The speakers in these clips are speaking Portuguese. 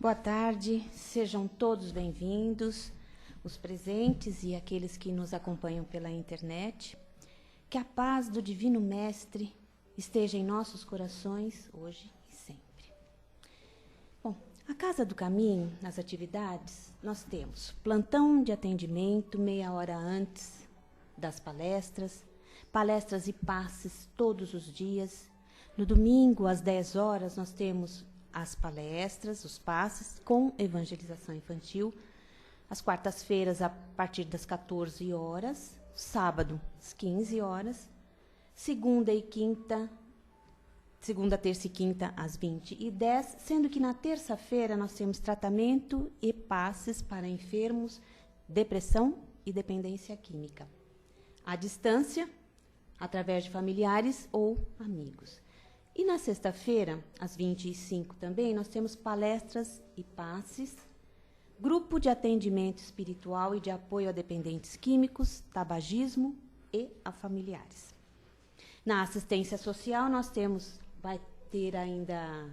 Boa tarde, sejam todos bem-vindos, os presentes e aqueles que nos acompanham pela internet. Que a paz do Divino Mestre esteja em nossos corações hoje e sempre. Bom, a Casa do Caminho, nas atividades, nós temos plantão de atendimento meia hora antes das palestras, palestras e passes todos os dias. No domingo, às 10 horas, nós temos as palestras, os passes, com evangelização infantil. Às quartas-feiras, a partir das 14 horas. Sábado, às 15 horas. Segunda, terça e quinta, às 20h10. Sendo que na terça-feira, nós temos tratamento e passes para enfermos, depressão e dependência química. À distância, através de familiares ou amigos. E na sexta-feira, às 20h05 também, nós temos palestras e passes, grupo de atendimento espiritual e de apoio a dependentes químicos, tabagismo e a familiares. Na assistência social, vai ter ainda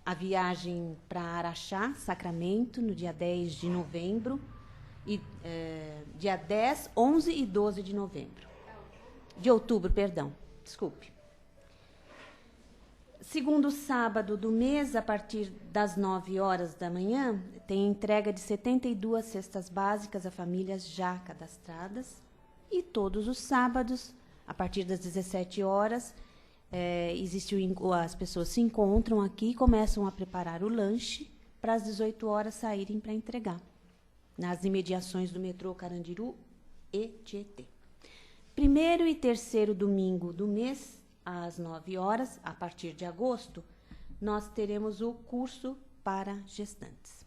a viagem para Araxá, Sacramento, no dia 10 de novembro, e dia 10, 11 e 12 de novembro. De outubro, perdão, desculpe. Segundo sábado do mês, a partir das 9 horas da manhã, tem entrega de 72 cestas básicas a famílias já cadastradas. E todos os sábados, a partir das 17 horas, as pessoas se encontram aqui e começam a preparar o lanche para às 18 horas saírem para entregar, nas imediações do metrô Carandiru e Tietê. Primeiro e terceiro domingo do mês, às 9 horas, a partir de agosto, nós teremos o curso para gestantes.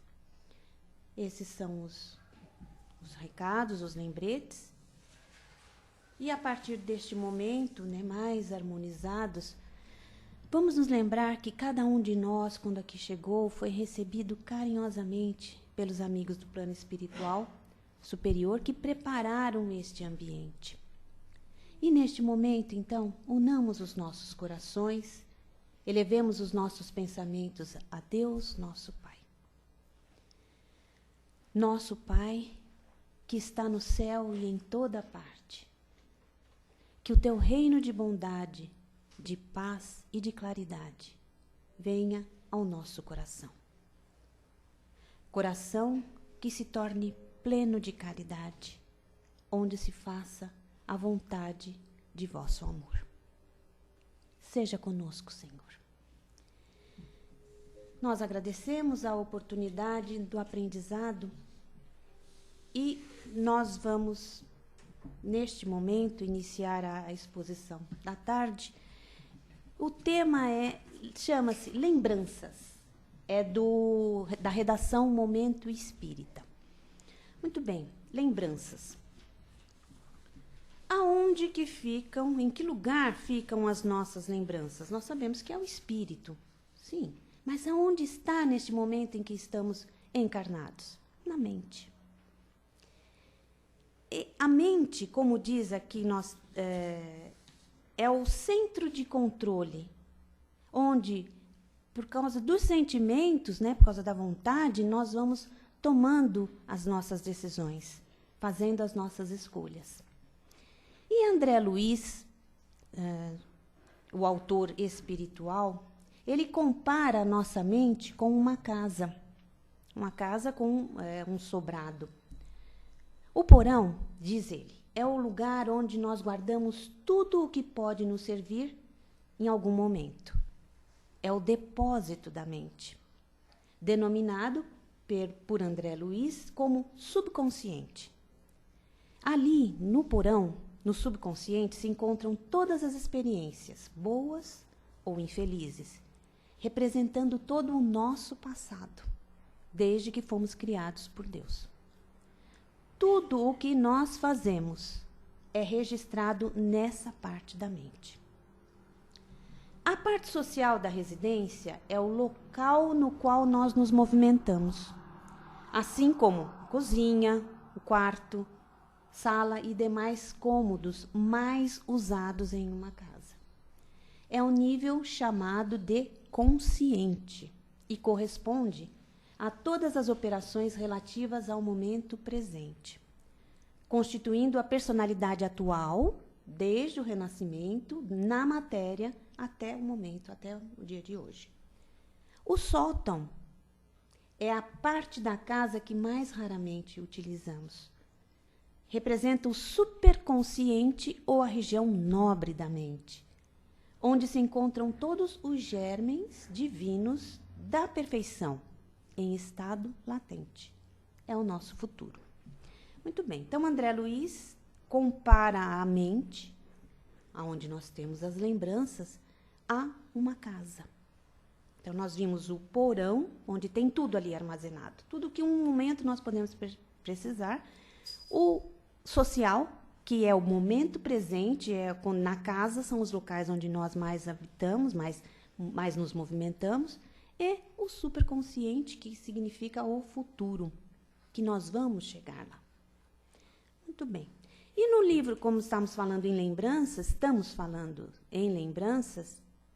Esses são os recados, os lembretes. E a partir deste momento, mais harmonizados, vamos nos lembrar que cada um de nós, quando aqui chegou, foi recebido carinhosamente pelos amigos do plano espiritual superior que prepararam este ambiente. E neste momento, então, unamos os nossos corações, elevemos os nossos pensamentos a Deus, nosso Pai. Nosso Pai, que está no céu e em toda parte, que o teu reino de bondade, de paz e de claridade venha ao nosso coração. Coração que se torne pleno de caridade, onde se faça a vontade de vosso amor. Seja conosco, Senhor. Nós agradecemos a oportunidade do aprendizado e nós vamos, neste momento, iniciar a exposição da tarde. O tema chama-se Lembranças. É da redação Momento Espírita. Muito bem, lembranças. Aonde que ficam, em que lugar ficam as nossas lembranças? Nós sabemos que é o espírito, sim. Mas aonde está neste momento em que estamos encarnados? Na mente. E a mente, como diz aqui, é o centro de controle, onde, por causa dos sentimentos, por causa da vontade, nós vamos tomando as nossas decisões, fazendo as nossas escolhas. E André Luiz, o autor espiritual, ele compara a nossa mente com uma casa com um sobrado. O porão, diz ele, é o lugar onde nós guardamos tudo o que pode nos servir em algum momento. É o depósito da mente, denominado por André Luiz como subconsciente. Ali, no porão, no subconsciente, se encontram todas as experiências, boas ou infelizes, representando todo o nosso passado, desde que fomos criados por Deus. Tudo o que nós fazemos é registrado nessa parte da mente. A parte social da residência é o local no qual nós nos movimentamos, assim como a cozinha, o quarto, sala e demais cômodos mais usados em uma casa. É o nível chamado de consciente e corresponde a todas as operações relativas ao momento presente, constituindo a personalidade atual, desde o Renascimento, na matéria, até o momento, até o dia de hoje. O sótão é a parte da casa que mais raramente utilizamos. Representa o superconsciente ou a região nobre da mente, onde se encontram todos os germens divinos da perfeição, em estado latente. É o nosso futuro. Muito bem. Então, André Luiz compara a mente, aonde nós temos as lembranças, a uma casa. Então, nós vimos o porão, onde tem tudo ali armazenado. Tudo que um momento nós podemos precisar. O social, que é o momento presente, na casa são os locais onde nós mais habitamos, mais nos movimentamos. E o superconsciente, que significa o futuro, que nós vamos chegar lá. Muito bem. E no livro, como estamos falando em lembranças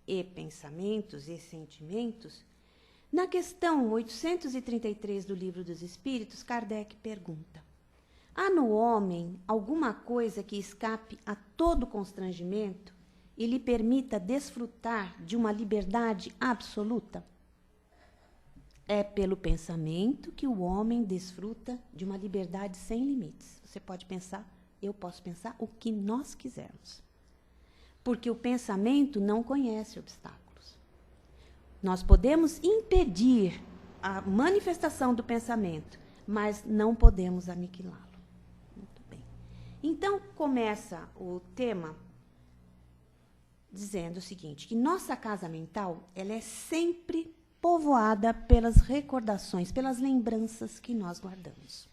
e pensamentos e sentimentos, na questão 833 do Livro dos Espíritos, Kardec pergunta: há no homem alguma coisa que escape a todo constrangimento e lhe permita desfrutar de uma liberdade absoluta? É pelo pensamento que o homem desfruta de uma liberdade sem limites. Você pode pensar, eu posso pensar o que nós quisermos. Porque o pensamento não conhece obstáculos. Nós podemos impedir a manifestação do pensamento, mas não podemos aniquilá-lo. Muito bem. Então, começa o tema dizendo o seguinte, que nossa casa mental, ela é sempre povoada pelas recordações, pelas lembranças que nós guardamos.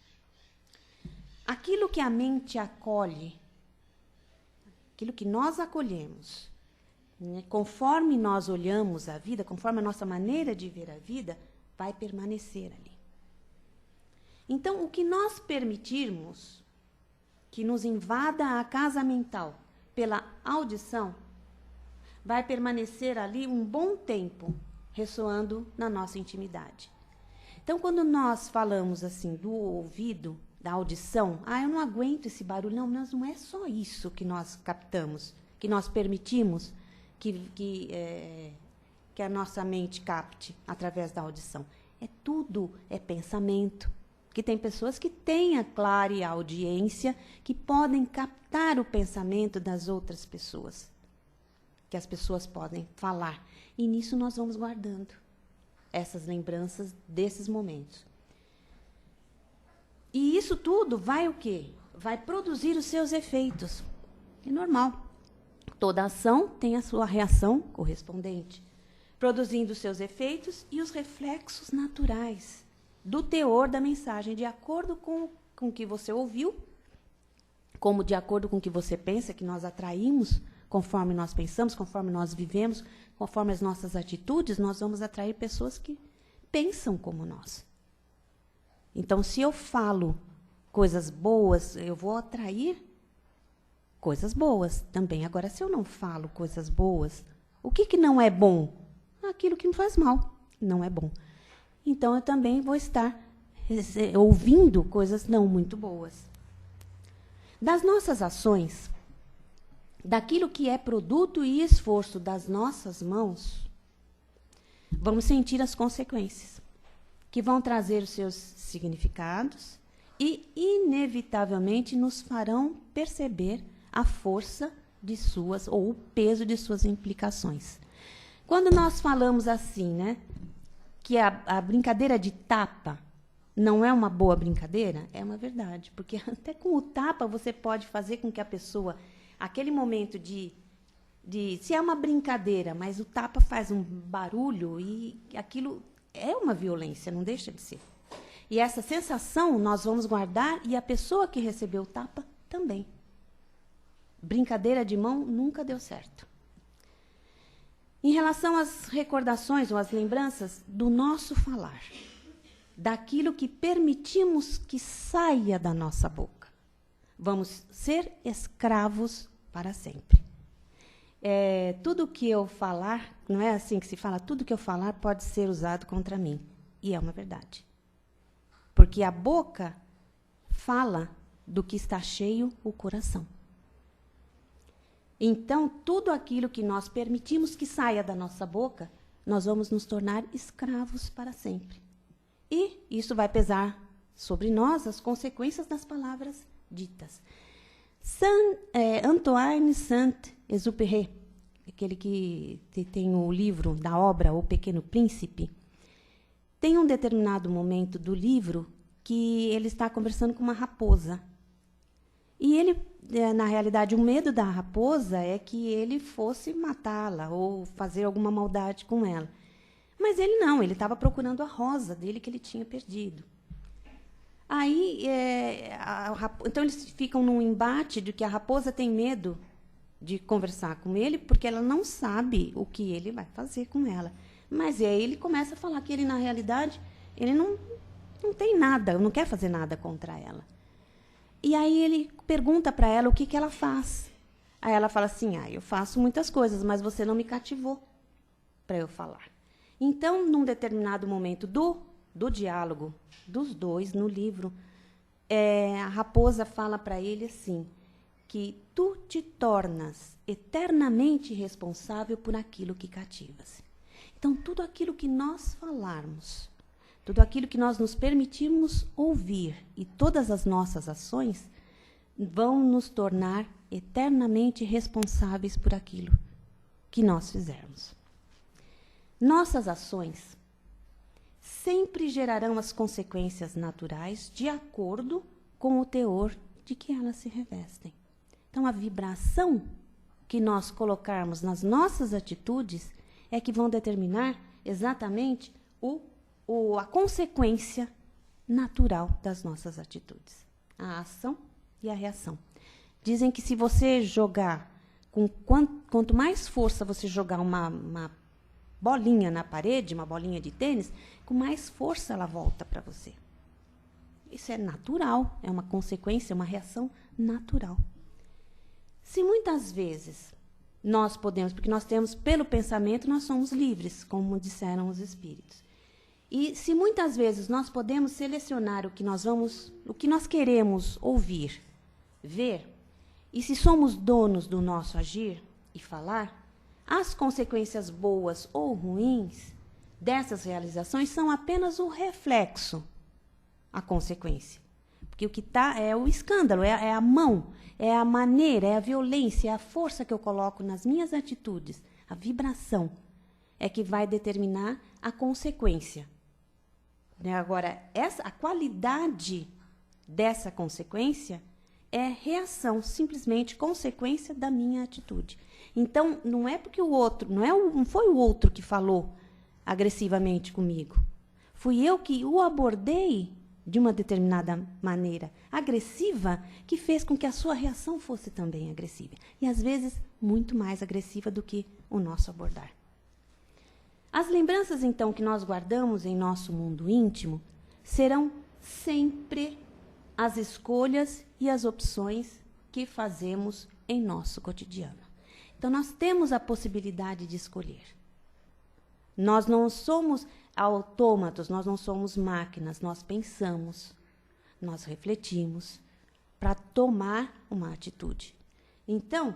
Aquilo que a mente acolhe, aquilo que nós acolhemos, né, conforme nós olhamos a vida, conforme a nossa maneira de ver a vida, vai permanecer ali. Então, o que nós permitirmos que nos invada a casa mental pela audição, vai permanecer ali um bom tempo, ressoando na nossa intimidade. Então, quando nós falamos assim do ouvido, da audição, eu não aguento esse barulho. Não, mas não é só isso que nós captamos, que nós permitimos que a nossa mente capte através da audição. Tudo é pensamento. Que tem pessoas que têm a clara audiência, que podem captar o pensamento das outras pessoas, que as pessoas podem falar. E nisso nós vamos guardando essas lembranças desses momentos. E isso tudo vai o quê? Vai produzir os seus efeitos. É normal. Toda ação tem a sua reação correspondente, produzindo os seus efeitos e os reflexos naturais do teor da mensagem, de acordo com o que você ouviu, como de acordo com o que você pensa, que nós atraímos. Conforme nós pensamos, conforme nós vivemos, conforme as nossas atitudes, nós vamos atrair pessoas que pensam como nós. Então, se eu falo coisas boas, eu vou atrair coisas boas também. Agora, se eu não falo coisas boas, o que não é bom? Aquilo que me faz mal não é bom. Então, eu também vou estar ouvindo coisas não muito boas. Das nossas ações, daquilo que é produto e esforço das nossas mãos, vamos sentir as consequências, que vão trazer os seus significados e, inevitavelmente, nos farão perceber a força de suas, ou o peso de suas implicações. Quando nós falamos assim, né, que a brincadeira de tapa não é uma boa brincadeira, é uma verdade, porque até com o tapa você pode fazer com que a pessoa, aquele momento se é uma brincadeira, mas o tapa faz um barulho e aquilo é uma violência, não deixa de ser. E essa sensação nós vamos guardar e a pessoa que recebeu o tapa também. Brincadeira de mão nunca deu certo. Em relação às recordações ou às lembranças do nosso falar, daquilo que permitimos que saia da nossa boca, vamos ser escravos para sempre. Tudo que eu falar, não é assim que se fala, tudo que eu falar pode ser usado contra mim. E é uma verdade. Porque a boca fala do que está cheio o coração. Então, tudo aquilo que nós permitimos que saia da nossa boca, nós vamos nos tornar escravos para sempre. E isso vai pesar sobre nós as consequências das palavras ditas. Antoine Saint-Exupéry, aquele que tem o livro da obra O Pequeno Príncipe, tem um determinado momento do livro que ele está conversando com uma raposa. E ele, na realidade, o medo da raposa é que ele fosse matá-la ou fazer alguma maldade com ela. Mas ele não, ele estava procurando a rosa dele que ele tinha perdido. Aí, então, eles ficam num embate de que a raposa tem medo de conversar com ele porque ela não sabe o que ele vai fazer com ela. Mas aí ele começa a falar que ele, na realidade, ele não tem nada, não quer fazer nada contra ela. E aí ele pergunta para ela o que ela faz. Aí ela fala assim, eu faço muitas coisas, mas você não me cativou para eu falar. Então, num determinado momento do diálogo dos dois no livro, a raposa fala para ele assim, que tu te tornas eternamente responsável por aquilo que cativas. Então, tudo aquilo que nós falarmos, tudo aquilo que nós nos permitirmos ouvir e todas as nossas ações vão nos tornar eternamente responsáveis por aquilo que nós fizermos. Nossas ações sempre gerarão as consequências naturais de acordo com o teor de que elas se revestem. Então, a vibração que nós colocarmos nas nossas atitudes é que vão determinar exatamente a consequência natural das nossas atitudes. A ação e a reação. Dizem que se você jogar, quanto mais força você jogar uma bolinha na parede, uma bolinha de tênis, com mais força ela volta para você. Isso é natural, é uma consequência, uma reação natural. Se muitas vezes nós podemos, porque nós temos, pelo pensamento, nós somos livres, como disseram os espíritos. E se muitas vezes nós podemos selecionar o que nós queremos ouvir, ver, e se somos donos do nosso agir e falar, as consequências boas ou ruins dessas realizações são apenas o reflexo, a consequência. Porque o que está é o escândalo, é a mão, é a maneira, é a violência, é a força que eu coloco nas minhas atitudes, a vibração, é que vai determinar a consequência. Agora, a qualidade dessa consequência é reação, simplesmente consequência da minha atitude. Então, não é porque o outro, não foi o outro que falou agressivamente comigo. Fui eu que o abordei de uma determinada maneira agressiva, que fez com que a sua reação fosse também agressiva. E, às vezes, muito mais agressiva do que o nosso abordar. As lembranças, então, que nós guardamos em nosso mundo íntimo serão sempre as escolhas e as opções que fazemos em nosso cotidiano. Então, nós temos a possibilidade de escolher. Nós não somos autômatos, nós não somos máquinas, nós pensamos, nós refletimos para tomar uma atitude. Então,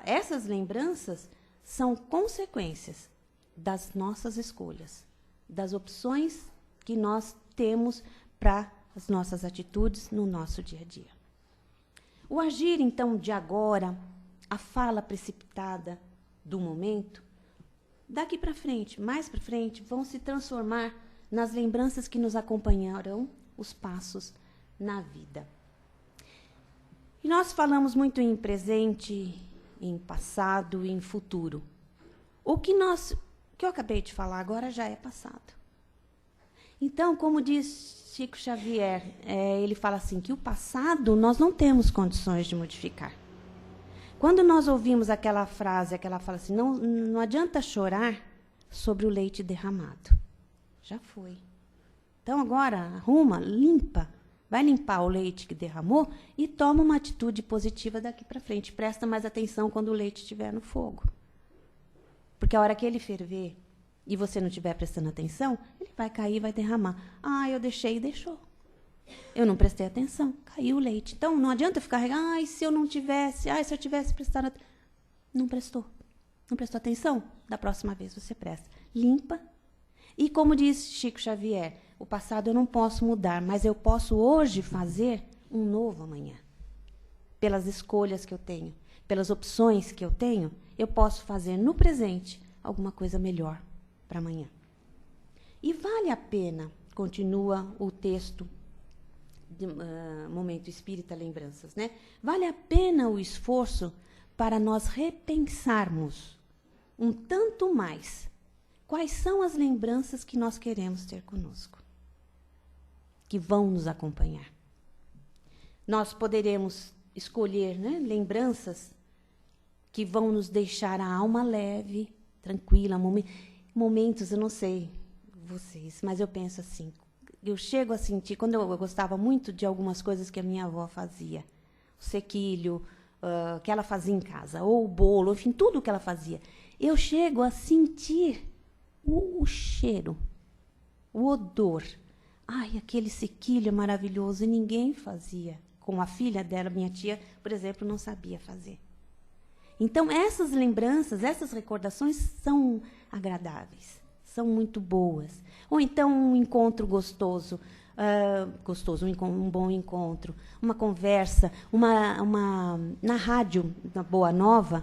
essas lembranças são consequências das nossas escolhas, das opções que nós temos para as nossas atitudes no nosso dia a dia. O agir, então, de agora, a fala precipitada do momento, daqui para frente, mais para frente, vão se transformar nas lembranças que nos acompanharão os passos na vida. E nós falamos muito em presente, em passado e em futuro. O que eu acabei de falar agora já é passado. Então, como diz Chico Xavier, ele fala assim, que o passado nós não temos condições de modificar. Quando nós ouvimos aquela frase, que ela fala assim, não adianta chorar sobre o leite derramado. Já foi. Então, agora, arruma, limpa, vai limpar o leite que derramou e toma uma atitude positiva daqui para frente. Presta mais atenção quando o leite estiver no fogo. Porque a hora que ele ferver, e você não estiver prestando atenção, ele vai cair e vai derramar. Ah, eu deixei e deixou. Eu não prestei atenção, caiu o leite. Então, não adianta ficar, se eu não tivesse, se eu tivesse prestado atenção. Não prestou. Não prestou atenção? Da próxima vez você presta. Limpa. E como diz Chico Xavier, o passado eu não posso mudar, mas eu posso hoje fazer um novo amanhã. Pelas escolhas que eu tenho, pelas opções que eu tenho, eu posso fazer no presente alguma coisa melhor para amanhã. E vale a pena, continua o texto de Momento Espírita Lembranças, né? Vale a pena o esforço para nós repensarmos um tanto mais quais são as lembranças que nós queremos ter conosco, que vão nos acompanhar. Nós poderemos escolher, né, lembranças que vão nos deixar a alma leve, tranquila, momentos, eu não sei vocês, mas eu penso assim, eu chego a sentir, quando eu gostava muito de algumas coisas que a minha avó fazia, o sequilho, que ela fazia em casa, ou o bolo, enfim, tudo que ela fazia, eu chego a sentir o cheiro, o odor. Ai, aquele sequilho é maravilhoso, e ninguém fazia. Com a filha dela, minha tia, por exemplo, não sabia fazer. Então, essas lembranças, essas recordações são agradáveis, são muito boas. Ou então, um encontro gostoso, um bom encontro, uma conversa, na rádio, na Boa Nova,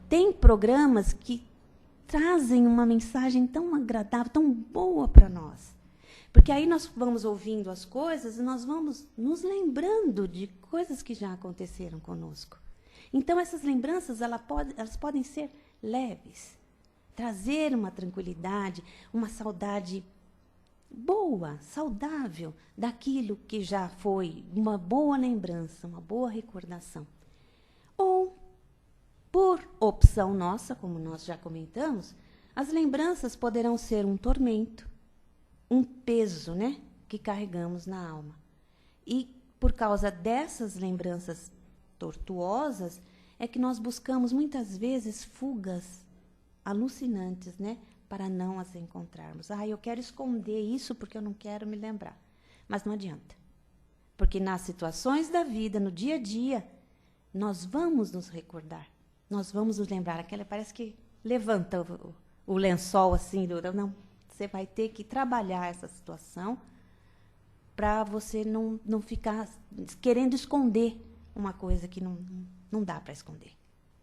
tem programas que trazem uma mensagem tão agradável, tão boa para nós. Porque aí nós vamos ouvindo as coisas e nós vamos nos lembrando de coisas que já aconteceram conosco. Então, essas lembranças elas podem ser leves, trazer uma tranquilidade, uma saudade boa, saudável, daquilo que já foi uma boa lembrança, uma boa recordação. Ou, por opção nossa, como nós já comentamos, as lembranças poderão ser um tormento, um peso, né, que carregamos na alma. E, por causa dessas lembranças tortuosas, é que nós buscamos, muitas vezes, fugas alucinantes, né, para não as encontrarmos. Eu quero esconder isso porque eu não quero me lembrar. Mas não adianta. Porque nas situações da vida, no dia a dia, nós vamos nos recordar. Nós vamos nos lembrar. Aquela parece que levanta o lençol assim. Não, você vai ter que trabalhar essa situação para você não ficar querendo esconder uma coisa que não dá para esconder.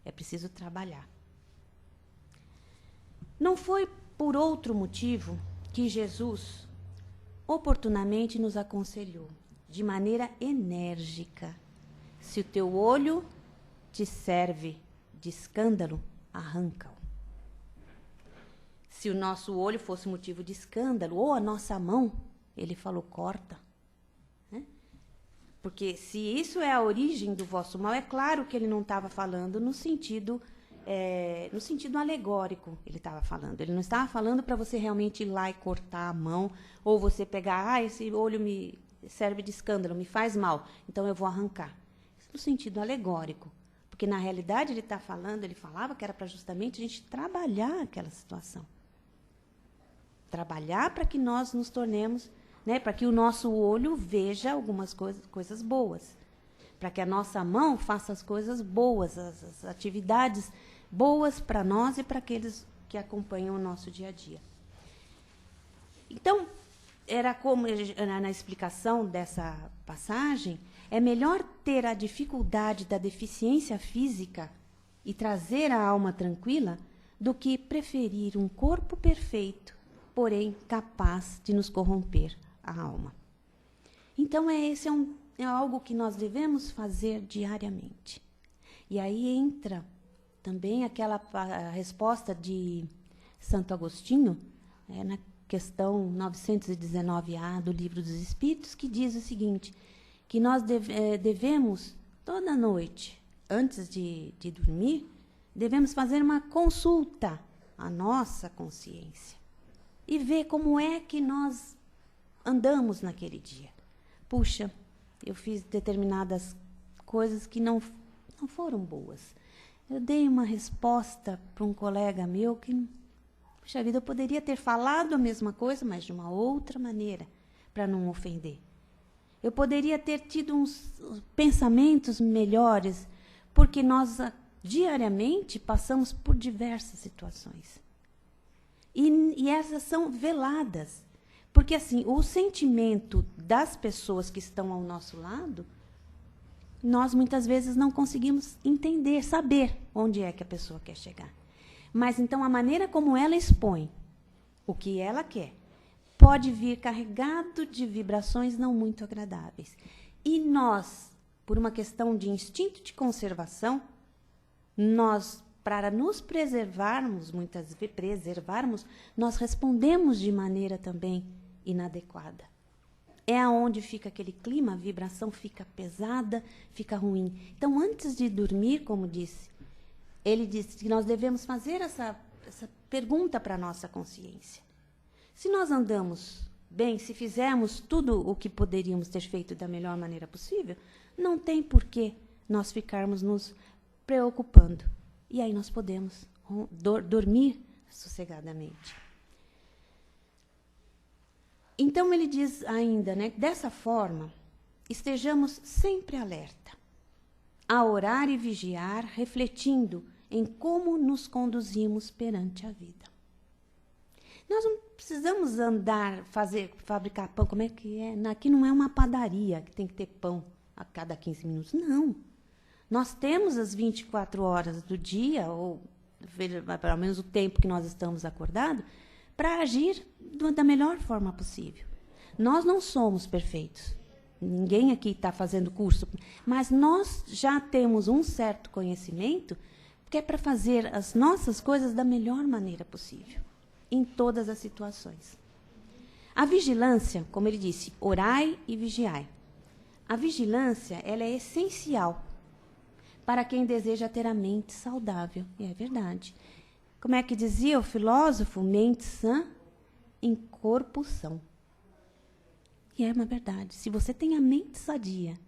É preciso trabalhar. Não foi por outro motivo que Jesus oportunamente nos aconselhou, de maneira enérgica: se o teu olho te serve de escândalo, arranca-o. Se o nosso olho fosse motivo de escândalo, ou a nossa mão, ele falou, corta. Né? Porque se isso é a origem do vosso mal, é claro que ele não estava falando no sentido alegórico, ele estava falando. Ele não estava falando para você realmente ir lá e cortar a mão, ou você pegar, esse olho me serve de escândalo, me faz mal, então eu vou arrancar. Isso no sentido alegórico. Porque, na realidade, ele falava que era para justamente a gente trabalhar aquela situação. Trabalhar para que nós nos tornemos, né, para que o nosso olho veja algumas coisas boas. Para que a nossa mão faça as coisas boas, as atividades boas para nós e para aqueles que acompanham o nosso dia a dia. Então, era como, na explicação dessa passagem, é melhor ter a dificuldade da deficiência física e trazer a alma tranquila do que preferir um corpo perfeito, porém capaz de nos corromper a alma. Então, esse é algo que nós devemos fazer diariamente. E aí entra também a resposta de Santo Agostinho, na questão 919A do Livro dos Espíritos, que diz o seguinte, que nós devemos, toda noite, antes de dormir, devemos fazer uma consulta à nossa consciência e ver como é que nós andamos naquele dia. Puxa, eu fiz determinadas coisas que não foram boas. Eu dei uma resposta para um colega meu que Puxa vida, eu poderia ter falado a mesma coisa, mas de uma outra maneira, para não ofender. Eu poderia ter tido uns pensamentos melhores, porque nós diariamente passamos por diversas situações. E essas são veladas. Porque, assim, o sentimento das pessoas que estão ao nosso lado, nós muitas vezes não conseguimos entender, saber onde é que a pessoa quer chegar. Mas, então, a maneira como ela expõe o que ela quer pode vir carregado de vibrações não muito agradáveis. E nós, por uma questão de instinto de conservação, nós, para nos preservarmos, muitas vezes preservarmos, nós respondemos de maneira também inadequada. É aonde fica aquele clima, a vibração fica pesada, fica ruim. Então, antes de dormir, como disse, ele disse que nós devemos fazer essa pergunta para a nossa consciência. Se nós andamos bem, se fizermos tudo o que poderíamos ter feito da melhor maneira possível, não tem por que nós ficarmos nos preocupando. E aí nós podemos dormir sossegadamente. Então, ele diz ainda, né, dessa forma, estejamos sempre alerta, a orar e vigiar, refletindo em como nos conduzimos perante a vida. Nós não precisamos andar, fabricar pão, como é que é? Aqui não é uma padaria que tem que ter pão a cada 15 minutos, não. Nós temos as 24 horas do dia, ou pelo menos o tempo que nós estamos acordados, para agir da melhor forma possível. Nós não somos perfeitos. Ninguém aqui está fazendo curso, mas nós já temos um certo conhecimento que é para fazer as nossas coisas da melhor maneira possível, em todas as situações. A vigilância, como ele disse, orai e vigiai. A vigilância, ela é essencial para quem deseja ter a mente saudável. E é verdade. Como é que dizia o filósofo? Mente sã em corpo são. E é uma verdade. Se você tem a mente sadia,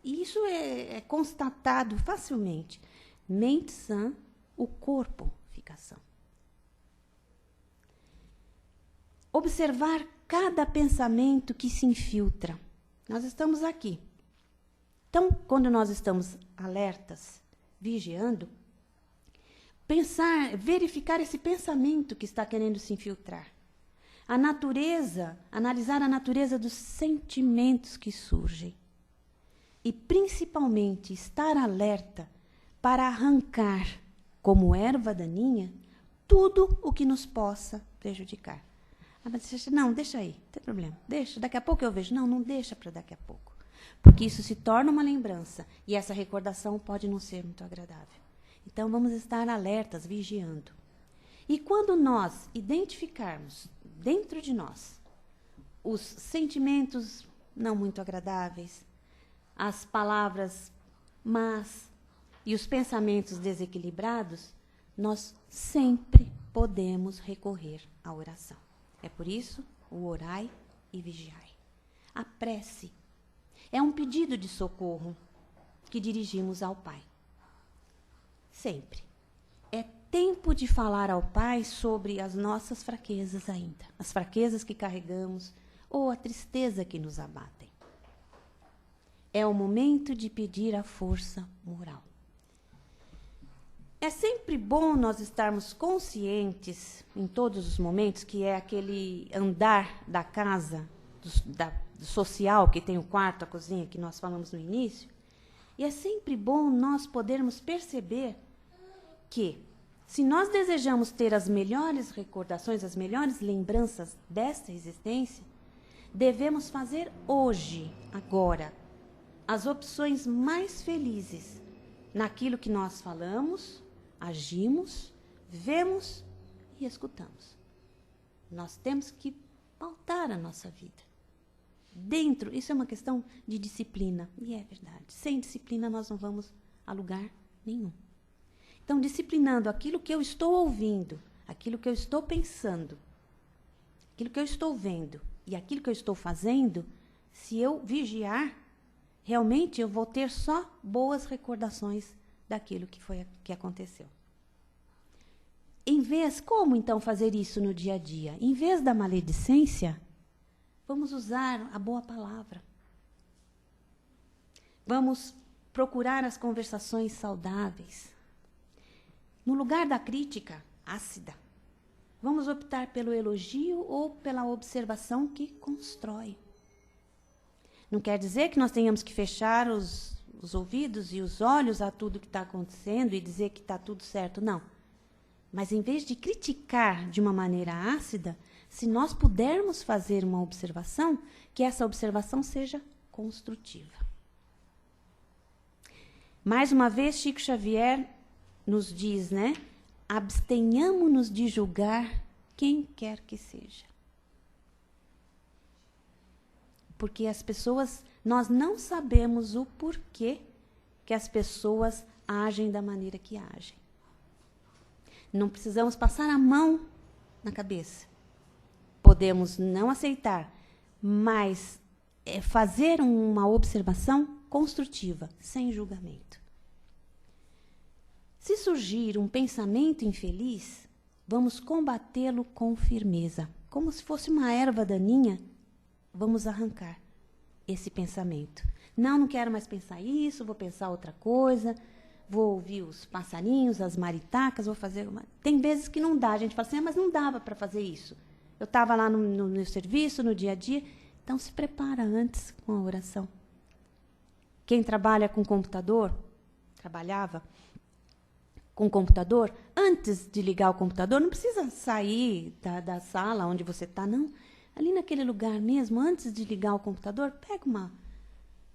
isso é constatado facilmente. Mente sã, o corpo fica são. Observar cada pensamento que se infiltra. Nós estamos aqui. Então, quando nós estamos alertas, vigiando, verificar esse pensamento que está querendo se infiltrar. A natureza, analisar a natureza dos sentimentos que surgem. E, principalmente, estar alerta para arrancar, como erva daninha, tudo o que nos possa prejudicar. Não, deixa aí, não tem problema. Deixa, daqui a pouco eu vejo. Não deixa para daqui a pouco. Porque isso se torna uma lembrança. E essa recordação pode não ser muito agradável. Então, vamos estar alertas, vigiando. E quando nós identificarmos dentro de nós os sentimentos não muito agradáveis, as palavras más e os pensamentos desequilibrados, nós sempre podemos recorrer à oração. É por isso o orai e vigiai. A prece é um pedido de socorro que dirigimos ao Pai. Sempre. É tempo de falar ao Pai sobre as nossas fraquezas ainda, as fraquezas que carregamos ou a tristeza que nos abatem. É o momento de pedir a força moral. É sempre bom nós estarmos conscientes, em todos os momentos, que é aquele andar da casa, do social, que tem o quarto, a cozinha, que nós falamos no início. E é sempre bom nós podermos perceber que, se nós desejamos ter as melhores recordações, as melhores lembranças desta existência, devemos fazer hoje, agora, as opções mais felizes naquilo que nós falamos, agimos, vemos e escutamos. Nós temos que pautar a nossa vida. Dentro, isso é uma questão de disciplina, e é verdade. Sem disciplina nós não vamos a lugar nenhum. Então, disciplinando aquilo que eu estou ouvindo, aquilo que eu estou pensando, aquilo que eu estou vendo e aquilo que eu estou fazendo, se eu vigiar, realmente eu vou ter só boas recordações daquilo que aconteceu. como então fazer isso no dia a dia? Em vez da maledicência, vamos usar a boa palavra. Vamos procurar as conversações saudáveis. No lugar da crítica ácida, vamos optar pelo elogio ou pela observação que constrói. Não quer dizer que nós tenhamos que fechar os ouvidos e os olhos a tudo que está acontecendo e dizer que está tudo certo, não. Mas em vez de criticar de uma maneira ácida, se nós pudermos fazer uma observação, que essa observação seja construtiva. Mais uma vez, Chico Xavier nos diz, né? Abstenhamo-nos de julgar quem quer que seja. Porque as pessoas, nós não sabemos o porquê que as pessoas agem da maneira que agem. Não precisamos passar a mão na cabeça. Podemos não aceitar, mas fazer uma observação construtiva, sem julgamento. Se surgir um pensamento infeliz, vamos combatê-lo com firmeza. Como se fosse uma erva daninha, vamos arrancar esse pensamento. Não quero mais pensar isso, vou pensar outra coisa, vou ouvir os passarinhos, as maritacas, vou fazer uma... Tem vezes que não dá, a gente fala assim, mas não dava para fazer isso. Eu estava lá no meu serviço, no dia a dia, então se prepara antes com a oração. Quem trabalha com computador, trabalhava com computador, antes de ligar o computador, não precisa sair da sala onde você está, não. Ali naquele lugar mesmo, antes de ligar o computador, pega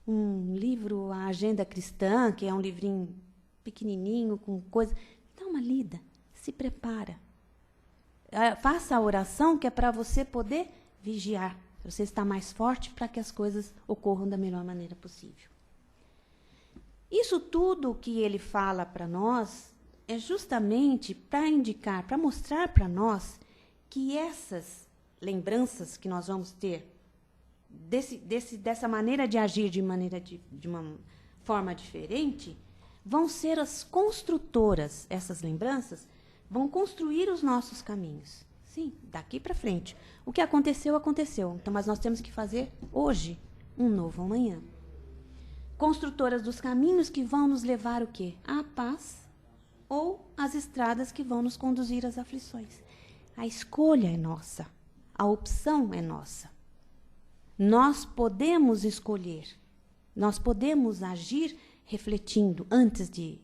um livro, a Agenda Cristã, que é um livrinho pequenininho, com coisa, dá uma lida, se prepara. Faça a oração que é para você poder vigiar, para você estar mais forte, para que as coisas ocorram da melhor maneira possível. Isso tudo que ele fala para nós é justamente para indicar, para mostrar para nós que essas lembranças que nós vamos ter dessa maneira de agir de uma forma diferente, vão ser as construtoras, essas lembranças vão construir os nossos caminhos. Sim, daqui para frente. O que aconteceu, aconteceu. Então, mas nós temos que fazer hoje um novo amanhã. Construtoras dos caminhos que vão nos levar o quê? À paz ou às estradas que vão nos conduzir às aflições. A escolha é nossa. A opção é nossa. Nós podemos escolher. Nós podemos agir refletindo antes de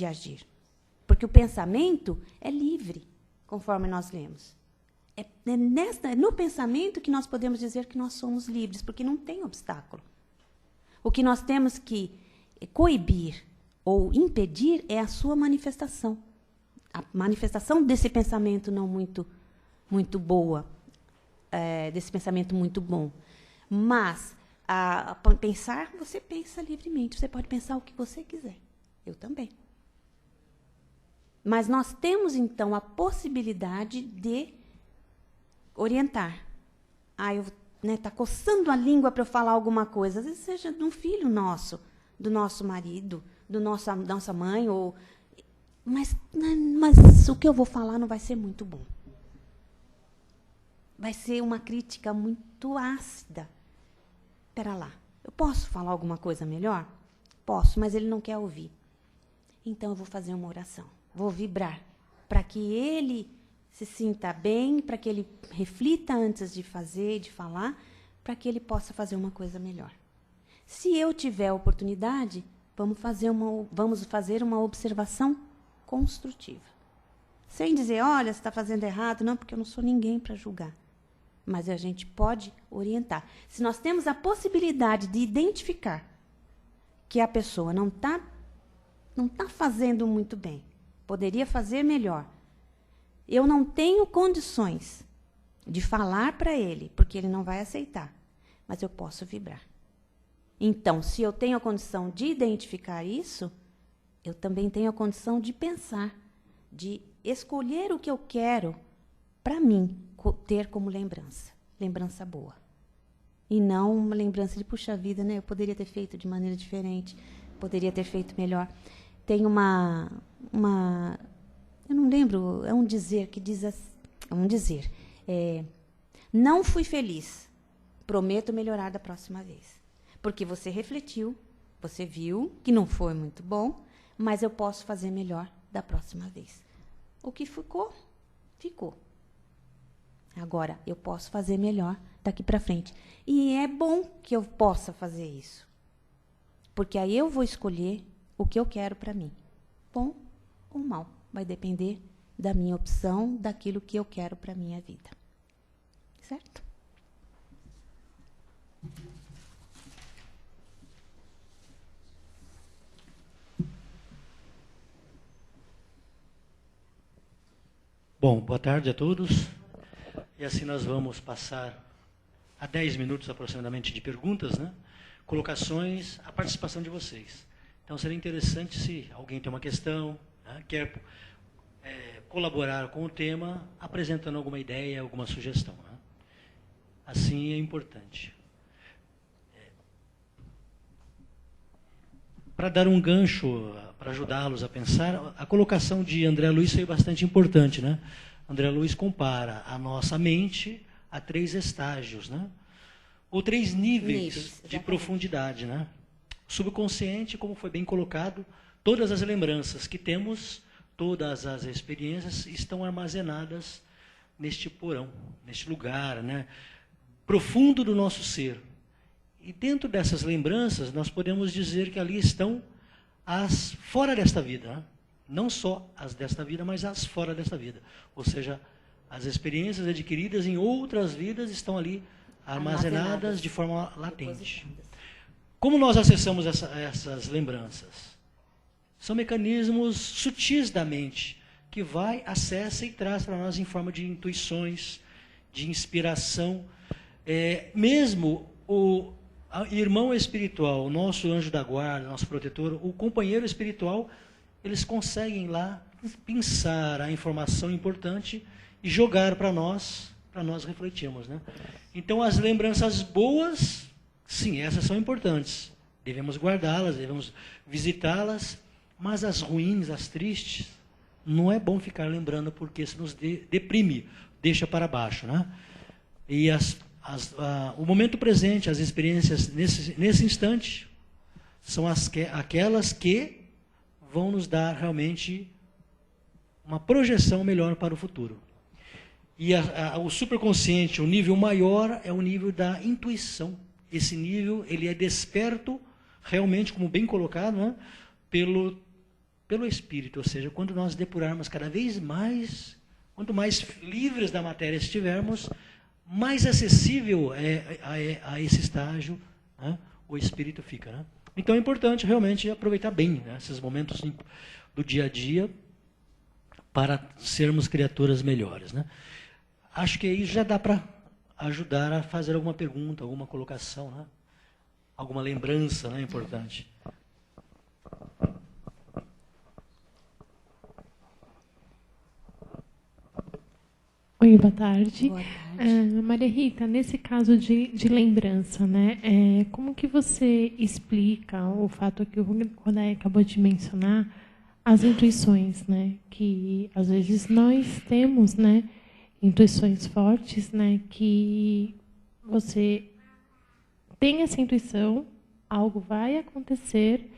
agir. Porque o pensamento é livre, conforme nós lemos. É no pensamento que nós podemos dizer que nós somos livres, porque não tem obstáculo. O que nós temos que coibir ou impedir é a sua manifestação. A manifestação desse pensamento não muito boa, desse pensamento muito bom. Mas, pensar, você pensa livremente. Você pode pensar o que você quiser. Eu também. Mas nós temos, então, a possibilidade de orientar. Tá coçando a língua para eu falar alguma coisa. Às vezes seja de um filho nosso, do nosso marido, da nossa mãe. Mas o que eu vou falar não vai ser muito bom. Vai ser uma crítica muito ácida. Espera lá, eu posso falar alguma coisa melhor? Posso, mas ele não quer ouvir. Então, eu vou fazer uma oração. Vou vibrar, para que ele se sinta bem, para que ele reflita antes de fazer, de falar, para que ele possa fazer uma coisa melhor. Se eu tiver a oportunidade, vamos fazer uma observação construtiva. Sem dizer, olha, você está fazendo errado, não, porque eu não sou ninguém para julgar. Mas a gente pode orientar. Se nós temos a possibilidade de identificar que a pessoa não tá fazendo muito bem, poderia fazer melhor. Eu não tenho condições de falar para ele, porque ele não vai aceitar, mas eu posso vibrar. Então, se eu tenho a condição de identificar isso, eu também tenho a condição de pensar, de escolher o que eu quero para mim ter como lembrança boa. E não uma lembrança de, puxa vida, né? Eu poderia ter feito de maneira diferente, poderia ter feito melhor. Tem uma eu não lembro, é um dizer que diz assim, não fui feliz, prometo melhorar da próxima vez. Porque você refletiu, você viu que não foi muito bom, mas eu posso fazer melhor da próxima vez. O que ficou, ficou. Agora, eu posso fazer melhor daqui para frente. E é bom que eu possa fazer isso. Porque aí eu vou escolher o que eu quero para mim. Bom ou mal. Vai depender da minha opção, daquilo que eu quero para a minha vida. Certo? Bom, boa tarde a todos. E assim nós vamos passar a 10 minutos aproximadamente de perguntas, né? Colocações, a participação de vocês. Então seria interessante se alguém tem uma questão, né, quer colaborar com o tema, apresentando alguma ideia, alguma sugestão. Né? Assim é importante. Para dar um gancho, para ajudá-los a pensar, a colocação de André Luiz foi bastante importante, né? André Luiz compara a nossa mente a 3 estágios, né? Ou 3 níveis de profundidade, né? O subconsciente, como foi bem colocado, todas as lembranças que temos, todas as experiências estão armazenadas neste porão, neste lugar, né? Profundo do nosso ser. E dentro dessas lembranças, nós podemos dizer que ali estão as fora desta vida, né? Não só as desta vida, mas as fora desta vida. Ou seja, as experiências adquiridas em outras vidas estão ali armazenadas de forma latente. Como nós acessamos essas lembranças? São mecanismos sutis da mente, que vai, acessa e traz para nós em forma de intuições, de inspiração. Mesmo o irmão espiritual, o nosso anjo da guarda, nosso protetor, o companheiro espiritual, eles conseguem lá pensar a informação importante e jogar para nós refletirmos, né? Então, as lembranças boas, sim, essas são importantes. Devemos guardá-las, devemos visitá-las, mas as ruins, as tristes, não é bom ficar lembrando, porque isso nos deprime, deixa para baixo, né? E o momento presente, as experiências nesse instante, são aquelas que vão nos dar realmente uma projeção melhor para o futuro. E o superconsciente, o nível maior, é o nível da intuição. Esse nível, ele é desperto, realmente, como bem colocado, né, pelo espírito. Ou seja, quando nós depurarmos cada vez mais, quanto mais livres da matéria estivermos, mais acessível a esse estágio, né, o espírito fica. Né? Então é importante realmente aproveitar bem, né, esses momentos do dia a dia para sermos criaturas melhores. Né? Acho que aí já dá para ajudar a fazer alguma pergunta, alguma colocação, né? Alguma lembrança, né, importante. Oi, boa tarde. Boa tarde. Maria Rita, nesse caso de lembrança, né, como que você explica o fato que o Rodé acabou de mencionar, as intuições, né, que às vezes nós temos, né, intuições fortes, né, que você tem essa intuição, algo vai acontecer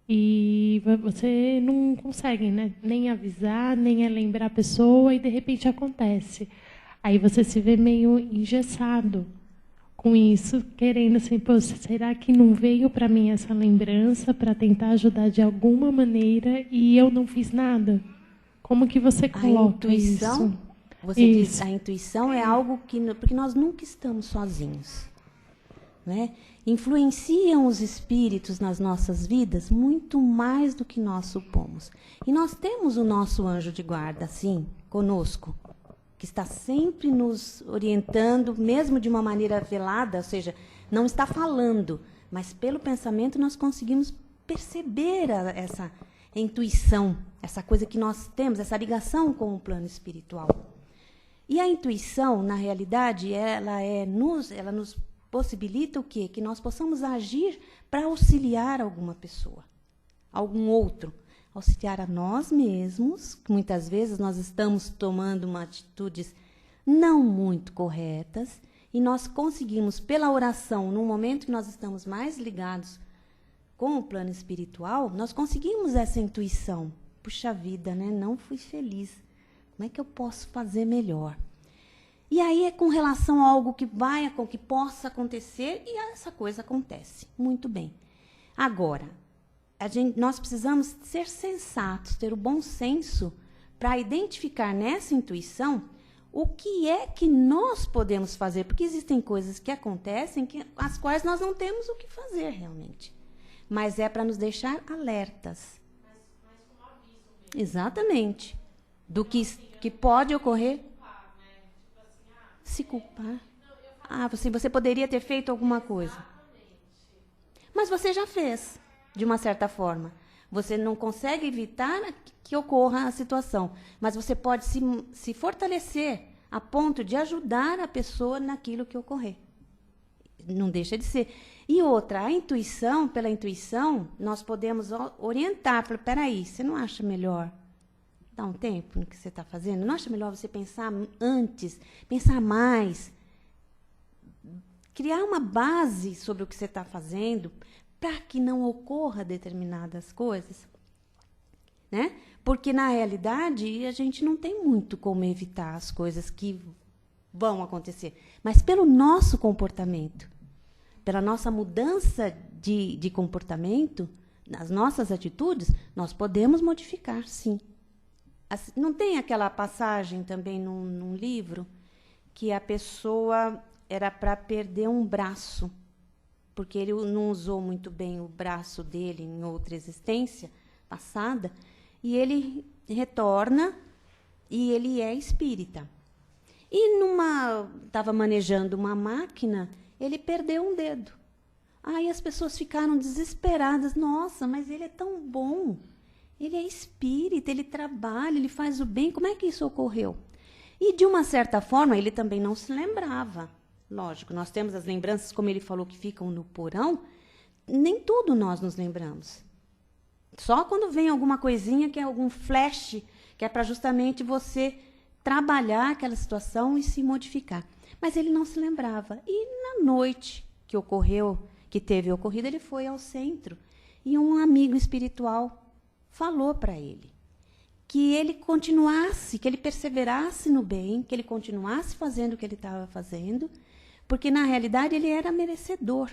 e você não consegue, né, nem avisar, nem lembrar a pessoa e de repente acontece. Aí você se vê meio engessado com isso, querendo assim, pô, será que não veio para mim essa lembrança para tentar ajudar de alguma maneira e eu não fiz nada? Como que você coloca isso? Você diz, a intuição é algo que... Porque nós nunca estamos sozinhos. Né? Influenciam os espíritos nas nossas vidas muito mais do que nós supomos. E nós temos o nosso anjo de guarda, sim, conosco, que está sempre nos orientando, mesmo de uma maneira velada, ou seja, não está falando, mas pelo pensamento nós conseguimos perceber essa intuição, essa coisa que nós temos, essa ligação com o plano espiritual. E a intuição, na realidade, ela nos possibilita o quê? Que nós possamos agir para auxiliar alguma pessoa, algum outro. auxiliar a nós mesmos, que muitas vezes nós estamos tomando uma atitudes não muito corretas, e nós conseguimos, pela oração, no momento que nós estamos mais ligados com o plano espiritual, nós conseguimos essa intuição. Puxa vida, né? Não fui feliz. Como é que eu posso fazer melhor? E aí é com relação a algo que possa acontecer, e essa coisa acontece. Muito bem. Agora, nós precisamos ser sensatos, ter o bom senso para identificar nessa intuição o que é que nós podemos fazer, porque existem coisas que acontecem as quais nós não temos o que fazer realmente. Mas é para nos deixar alertas. Mas com aviso mesmo. Exatamente. Do que pode ocorrer. Culpar, né? Tipo assim, Se culpar. Você poderia ter feito alguma coisa. exatamente. Mas você já fez, de uma certa forma. Você não consegue evitar que ocorra a situação, mas você pode se fortalecer a ponto de ajudar a pessoa naquilo que ocorrer. Não deixa de ser. E outra, pela intuição, nós podemos orientar. Peraí, você não acha melhor dar um tempo no que você está fazendo? Não acha melhor você pensar antes, pensar mais, criar uma base sobre o que você está fazendo para que não ocorra determinadas coisas? Né? Porque, na realidade, a gente não tem muito como evitar as coisas que vão acontecer. Mas pelo nosso comportamento, pela nossa mudança de comportamento, nas nossas atitudes, nós podemos modificar, sim. Não tem aquela passagem também num livro que a pessoa era para perder um braço, porque ele não usou muito bem o braço dele em outra existência passada, e ele retorna e ele é espírita. E estava manejando uma máquina, ele perdeu um dedo. Aí as pessoas ficaram desesperadas. Nossa, mas ele é tão bom. Ele é espírita, ele trabalha, ele faz o bem. Como é que isso ocorreu? E, de uma certa forma, ele também não se lembrava. Lógico, nós temos as lembranças, como ele falou, que ficam no porão. Nem tudo nós nos lembramos. Só quando vem alguma coisinha, que é algum flash, que é para justamente você trabalhar aquela situação e se modificar. Mas ele não se lembrava. E na noite que teve ocorrido, ele foi ao centro. E um amigo espiritual falou para ele que ele continuasse, que ele perseverasse no bem, que ele continuasse fazendo o que ele estava fazendo, porque, na realidade, ele era merecedor.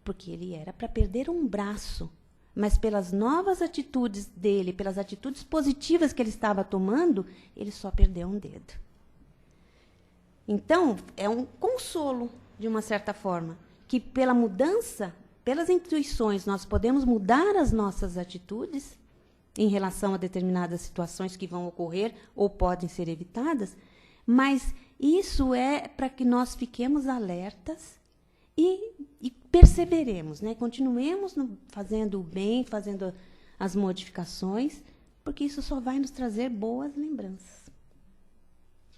Porque ele era para perder um braço. Mas pelas novas atitudes dele, pelas atitudes positivas que ele estava tomando, ele só perdeu um dedo. Então, é um consolo, de uma certa forma, que pela mudança, pelas intuições, nós podemos mudar as nossas atitudes em relação a determinadas situações que vão ocorrer ou podem ser evitadas, mas isso é para que nós fiquemos alertas e perseveremos, né? Continuemos fazendo o bem, fazendo as modificações, porque isso só vai nos trazer boas lembranças.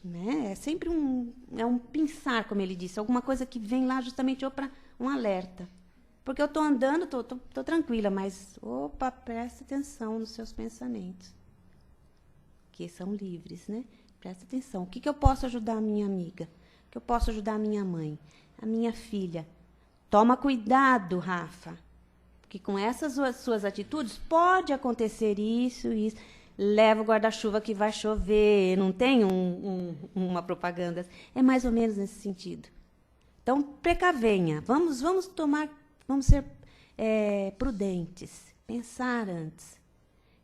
Né? É sempre um pensar, como ele disse, alguma coisa que vem lá justamente para um alerta. Porque eu estou andando, estou tranquila, mas, presta atenção nos seus pensamentos, que são livres, né? Presta atenção. O que eu posso ajudar a minha amiga? O que eu posso ajudar a minha mãe? A minha filha? Toma cuidado, Rafa, porque com essas suas atitudes pode acontecer isso. Leva o guarda-chuva que vai chover. Não tem uma propaganda. É mais ou menos nesse sentido. Então, precavenha. Vamos ser prudentes. Pensar antes.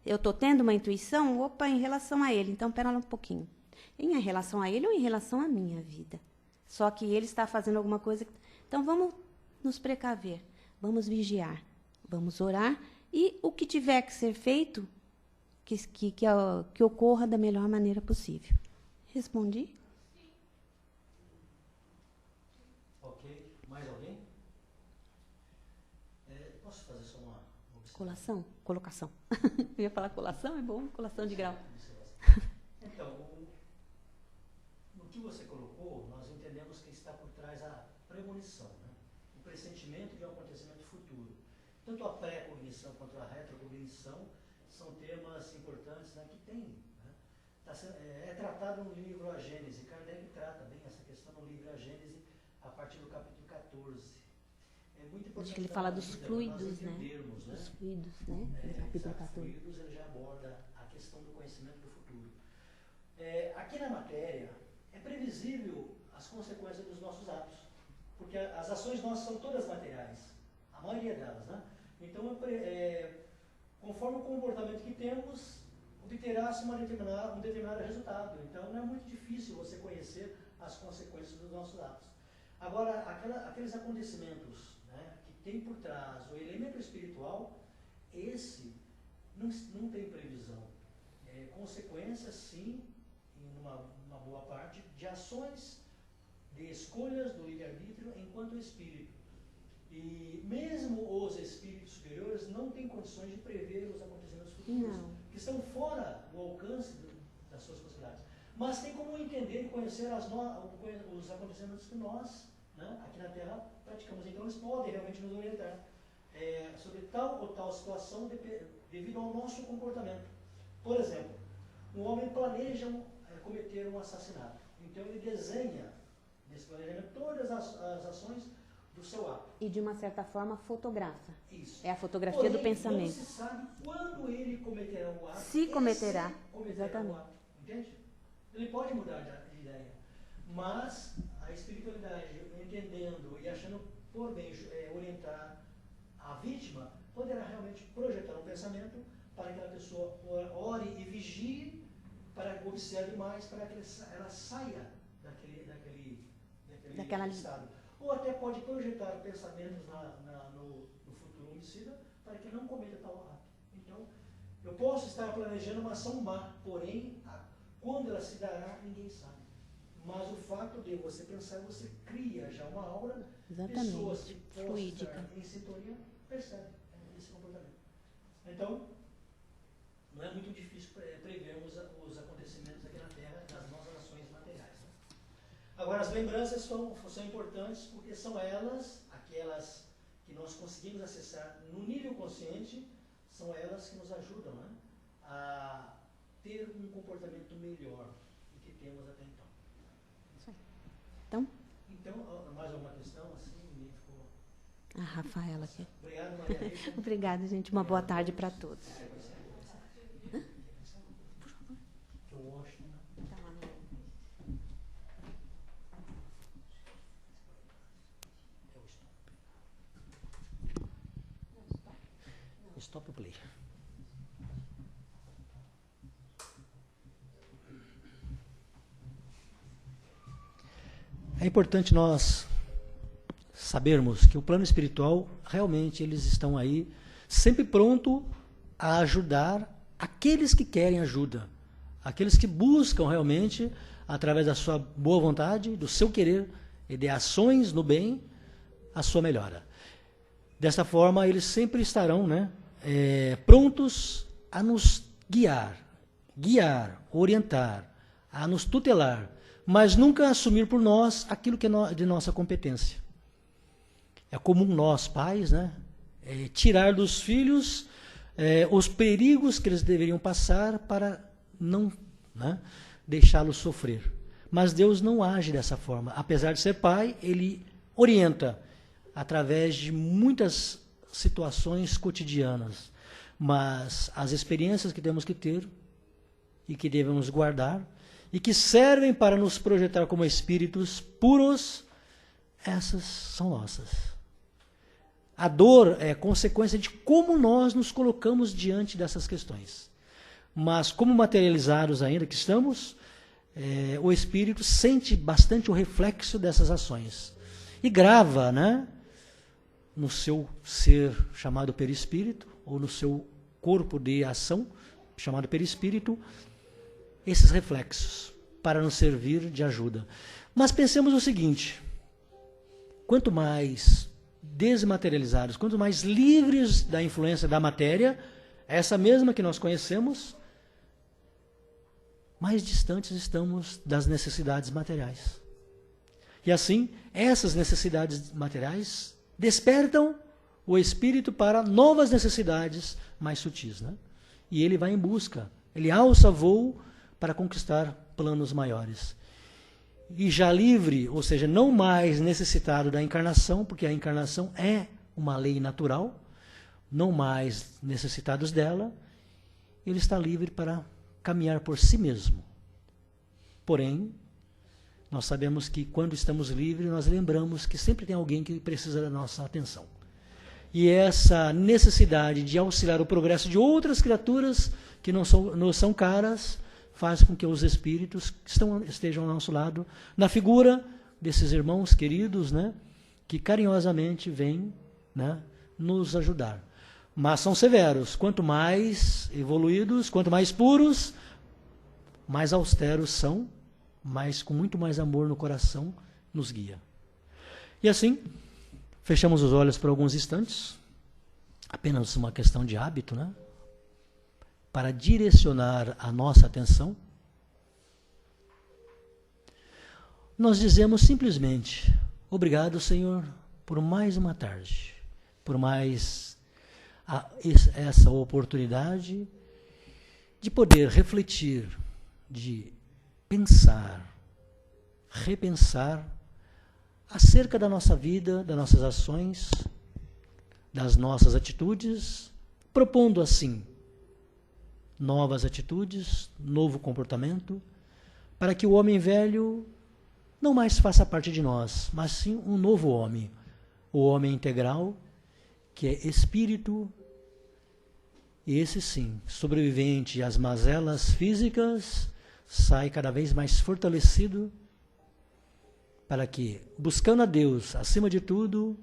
Eu estou tendo uma intuição, em relação a ele. Então, espera lá um pouquinho. Em relação a ele ou em relação à minha vida? Só que ele está fazendo alguma coisa. Então, vamos nos precaver. Vamos vigiar. Vamos orar. E o que tiver que ser feito, que ocorra da melhor maneira possível. Respondi? Ok. Mais alguém? Posso fazer só uma observação? Colocação. Eu ia falar colação, é bom? Colação de grau. Então, no que você colocou, nós entendemos que está por trás a premonição, né? O pressentimento de um acontecimento futuro. Tanto a pré-cognição quanto a retrocognição são temas importantes, né, que tem, né, é tratado no livro A Gênese. Kardec trata bem essa questão no livro A Gênese, a partir do capítulo 14. É muito importante. Acho que ele fala dos fluidos, né? Né? Dos fluidos, né? No capítulo 14. Fluidos, ele já aborda a questão do conhecimento do futuro. Aqui na matéria, é previsível as consequências dos nossos atos, porque as ações nossas são todas materiais, a maioria delas, né? Então, conforme o comportamento que temos, obterá-se um determinado resultado. Então, não é muito difícil você conhecer as consequências dos nossos atos. Agora, aqueles acontecimentos, né, que tem por trás o elemento espiritual, esse não tem previsão. Consequências, sim, em uma boa parte, de ações, de escolhas do livre-arbítrio enquanto espírito. E mesmo os espíritos superiores não têm condições de prever os acontecimentos futuros, que estão fora do alcance das suas possibilidades. Mas tem como entender e conhecer os acontecimentos que nós, né, aqui na Terra, praticamos. Então eles podem realmente nos orientar sobre tal ou tal situação devido ao nosso comportamento. Por exemplo, um homem planeja cometer um assassinato. Então ele desenha, nesse planejamento, todas as ações do seu ato. E de uma certa forma fotografa. Isso. É a fotografia Porém, do pensamento. não se sabe quando ele cometerá o ato. Se cometerá. Exatamente. O ato. Entende? Ele pode mudar de ideia. Mas a espiritualidade, entendendo e achando por bem orientar a vítima, poderá realmente projetar um pensamento para que a pessoa ore e vigie, para que observe mais, para que ela saia daquele estado. Ou até pode projetar pensamentos no futuro homicida para que não cometa tal ato. Então, eu posso estar planejando uma ação má, porém, quando ela se dará, ninguém sabe. Mas o fato de você pensar, você cria já uma aura, pessoas que possam estar em sintonia, percebem esse comportamento. Então, não é muito difícil prevermos os acontecimentos aqui na Terra das nossas ações materiais. Né? Agora, as lembranças são importantes porque são elas, aquelas que nós conseguimos acessar no nível consciente, são elas que nos ajudam, né, a ter um comportamento melhor do que temos até então. Então, mais alguma questão? Assim, ficou... A Rafaela aqui. Obrigado, Maria Rita. Obrigada, gente. Uma boa tarde para todos. Stop o play. É importante nós sabermos que o plano espiritual, realmente, eles estão aí, sempre pronto a ajudar aqueles que querem ajuda, aqueles que buscam realmente, através da sua boa vontade, do seu querer e de ações no bem, a sua melhora. Dessa forma, eles sempre estarão, né, prontos a nos guiar, orientar, a nos tutelar, mas nunca assumir por nós aquilo que é de nossa competência. É comum nós, pais, né, tirar dos filhos os perigos que eles deveriam passar para não, né, deixá-los sofrer. Mas Deus não age dessa forma. Apesar de ser pai, Ele orienta através de muitas situações cotidianas. Mas as experiências que temos que ter e que devemos guardar e que servem para nos projetar como espíritos puros, essas são nossas. A dor é consequência de como nós nos colocamos diante dessas questões. Mas como materializados ainda que estamos, o espírito sente bastante o reflexo dessas ações. E grava, né, no seu ser chamado perispírito, ou no seu corpo de ação chamado perispírito, esses reflexos, para nos servir de ajuda. Mas pensemos o seguinte, quanto mais desmaterializados, quanto mais livres da influência da matéria, essa mesma que nós conhecemos, mais distantes estamos das necessidades materiais. E assim, essas necessidades materiais despertam o espírito para novas necessidades mais sutis, né? e ele vai em busca, ele alça voo para conquistar planos maiores. E já livre, ou seja, não mais necessitado da encarnação, porque a encarnação é uma lei natural, não mais necessitados dela, ele está livre para caminhar por si mesmo. Porém, nós sabemos que quando estamos livres, nós lembramos que sempre tem alguém que precisa da nossa atenção. E essa necessidade de auxiliar o progresso de outras criaturas que não são caras, faz com que os espíritos estejam ao nosso lado, na figura desses irmãos queridos, né, que carinhosamente vêm, né, nos ajudar. Mas são severos. Quanto mais evoluídos, quanto mais puros, mais austeros são, mas com muito mais amor no coração nos guia. E assim, fechamos os olhos por alguns instantes, apenas uma questão de hábito, né? Para direcionar a nossa atenção. Nós dizemos simplesmente, obrigado, Senhor, por mais uma tarde, por mais essa oportunidade de poder refletir, de pensar, repensar acerca da nossa vida, das nossas ações, das nossas atitudes, propondo assim novas atitudes, novo comportamento, para que o homem velho não mais faça parte de nós, mas sim um novo homem, o homem integral, que é espírito, e esse sim, sobrevivente às mazelas físicas, sai cada vez mais fortalecido, para que, buscando a Deus acima de tudo,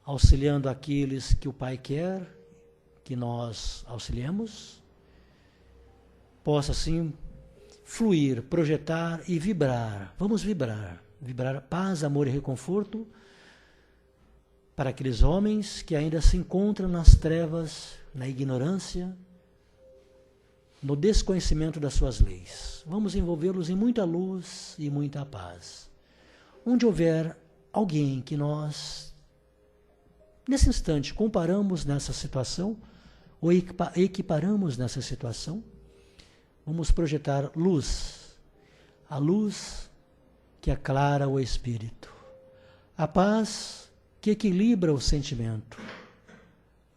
auxiliando aqueles que o Pai quer que nós auxiliemos, possa assim fluir, projetar e vibrar. Vamos vibrar paz, amor e reconforto para aqueles homens que ainda se encontram nas trevas, na ignorância, no desconhecimento das suas leis. Vamos envolvê-los em muita luz e muita paz. Onde houver alguém que nós, nesse instante, comparamos nessa situação, ou equiparamos nessa situação, vamos projetar luz, a luz que aclara o espírito, a paz que equilibra o sentimento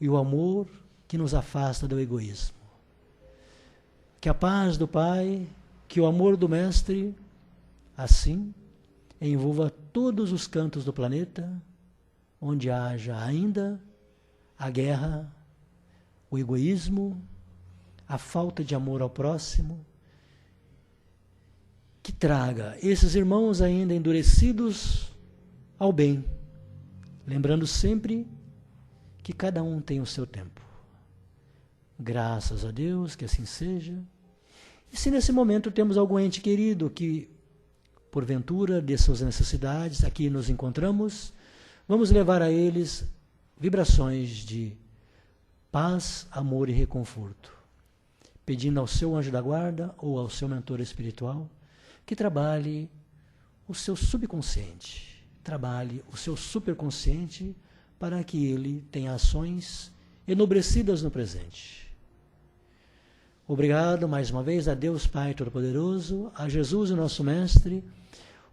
e o amor que nos afasta do egoísmo. Que a paz do Pai, que o amor do Mestre, assim, envolva todos os cantos do planeta, onde haja ainda a guerra, o egoísmo, a falta de amor ao próximo, que traga esses irmãos ainda endurecidos ao bem, lembrando sempre que cada um tem o seu tempo. Graças a Deus, que assim seja. E se nesse momento temos algum ente querido que, porventura, de suas necessidades, aqui nos encontramos, vamos levar a eles vibrações de paz, amor e reconforto, pedindo ao seu anjo da guarda ou ao seu mentor espiritual que trabalhe o seu subconsciente, trabalhe o seu superconsciente para que ele tenha ações enobrecidas no presente. Obrigado mais uma vez a Deus Pai Todo-Poderoso, a Jesus, o nosso Mestre,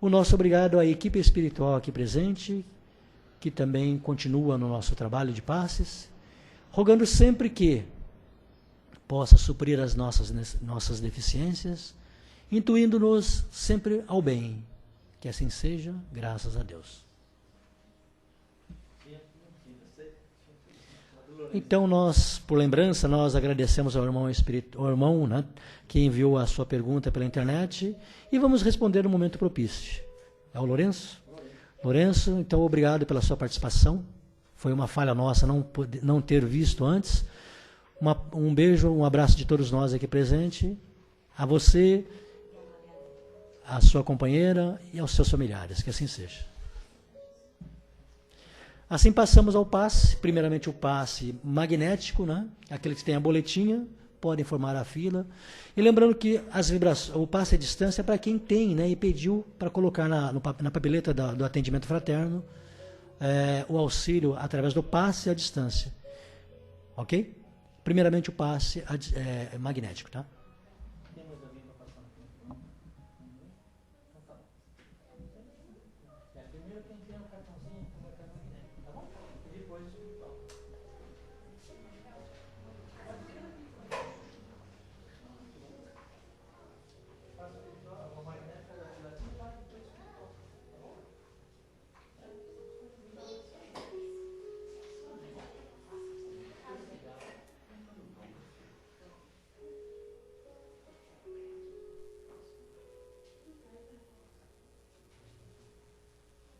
o nosso obrigado à equipe espiritual aqui presente, que também continua no nosso trabalho de passes, rogando sempre que possa suprir as nossas deficiências, intuindo-nos sempre ao bem. Que assim seja, graças a Deus. Então nós, por lembrança, nós agradecemos ao irmão, né, que enviou a sua pergunta pela internet e vamos responder no momento propício. É o Lourenço? Lourenço, então obrigado pela sua participação. Foi uma falha nossa não ter visto antes. Um beijo, um abraço de todos nós aqui presentes, a você, a sua companheira e aos seus familiares, que assim seja. Assim passamos ao passe, primeiramente o passe magnético, né? Aquele que tem a boletinha, podem formar a fila. E lembrando que o passe à distância é para quem tem, né? E pediu para colocar na papeleta do atendimento fraterno o auxílio através do passe à distância. Ok? primeiramente o passe magnético, tá?